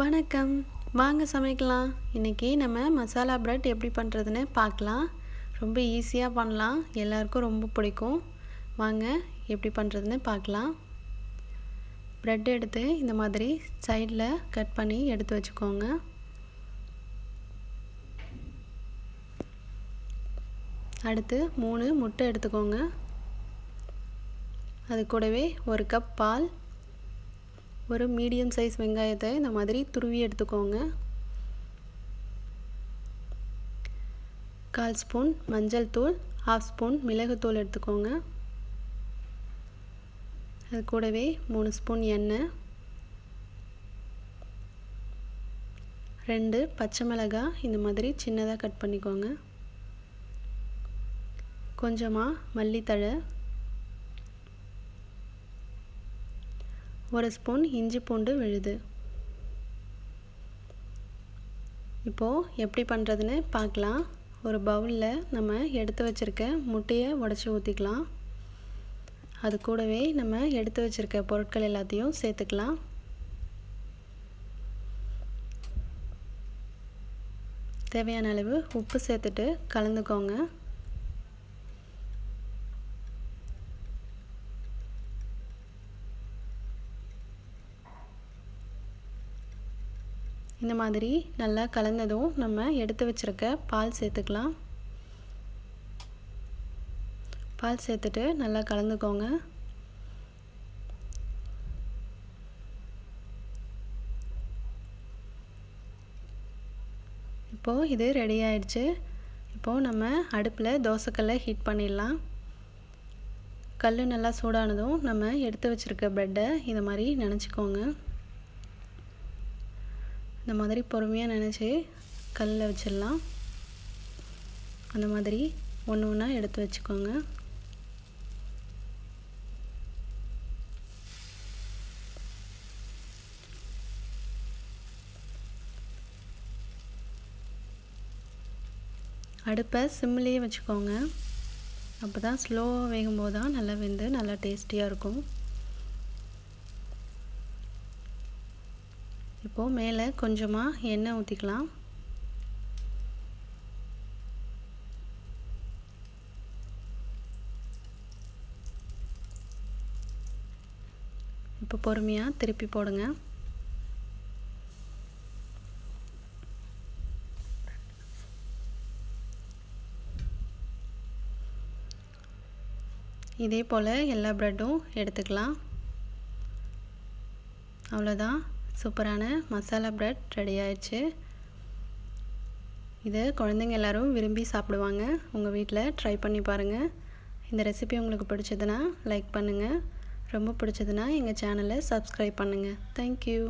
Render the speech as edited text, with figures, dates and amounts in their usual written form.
வணக்கம். வாங்க சமைக்கலாம். இன்றைக்கி நம்ம மசாலா பிரெட் எப்படி பண்ணுறதுன்னு பார்க்கலாம். ரொம்ப ஈஸியாக பண்ணலாம். எல்லாருக்கும் ரொம்ப பிடிக்கும். வாங்க எப்படி பண்ணுறதுன்னு பார்க்கலாம். பிரெட் எடுத்து இந்த மாதிரி சைடில் கட் பண்ணி எடுத்து வச்சுக்கோங்க. அடுத்து 3 முட்டை எடுத்துக்கோங்க. அது கூடவே 1 கப் பால், ஒரு மீடியம் சைஸ் வெங்காயத்தை இந்த மாதிரி துருவி எடுத்துக்கோங்க. 1/4 ஸ்பூன் மஞ்சள் தூள், 1/2 ஸ்பூன் மிளகுத்தூள் எடுத்துக்கோங்க. அது கூடவே 3 ஸ்பூன் எண்ணெய், 2 பச்சை மிளகாய் இந்த மாதிரி சின்னதாக கட் பண்ணிக்கோங்க. கொஞ்சமாக மல்லித்தழை, 1 ஸ்பூன் இஞ்சி பூண்டு விழுது. இப்போது எப்படி பண்ணுறதுன்னு பார்க்கலாம். ஒரு பவுலில் நம்ம எடுத்து வச்சுருக்க முட்டையை உடச்சி ஊற்றிக்கலாம். அது கூடவே நம்ம எடுத்து வச்சுருக்க பொருட்கள் எல்லாத்தையும் சேர்த்துக்கலாம். தேவையான அளவு உப்பு சேர்த்துட்டு கலந்துக்கோங்க. இந்த மாதிரி நல்லா கலந்ததும் நம்ம எடுத்து வச்சுருக்க பால் சேர்த்துக்கலாம். பால் சேர்த்துட்டு நல்லா கலந்துக்கோங்க. இப்போது இது ரெடி ஆயிடுச்சு. இப்போது நம்ம அடுப்பில் தோசைக்கல்லை ஹீட் பண்ணிடலாம். கல் நல்லா சூடானதும் நம்ம எடுத்து வச்சுருக்க ப்ரெட்டை இதை மாதிரி நினச்சிக்கோங்க. இந்த மாதிரி பொறுமையாக நினச்சி கல்லில் வச்சிடலாம். அந்த மாதிரி ஒன்று ஒன்றா எடுத்து வச்சுக்கோங்க. அடுப்பை சிம்லேயே வச்சுக்கோங்க. அப்போ தான் ஸ்லோவாக வேகும்போது தான் நல்லா வெந்து நல்லா டேஸ்டியாக இருக்கும். இப்போது மேலே கொஞ்சமாக எண்ணெய் ஊற்றிக்கலாம். இப்போ பொறுமையாக திருப்பி போடுங்க. இதே போல் எல்லா ப்ரெட்டும் எடுத்துக்கலாம். அவ்வளோதான், சூப்பரான மசாலா பிரெட் ரெடி ஆயிடுச்சு. இதை குழந்தைங்க எல்லோரும் விரும்பி சாப்பிடுவாங்க. உங்கள் வீட்டில் ட்ரை பண்ணி பாருங்கள். இந்த ரெசிபி உங்களுக்கு பிடிச்சதுன்னா லைக் பண்ணுங்கள். ரொம்ப பிடிச்சதுன்னா எங்கள் சேனலை சப்ஸ்கிரைப் பண்ணுங்கள். தேங்க்யூ.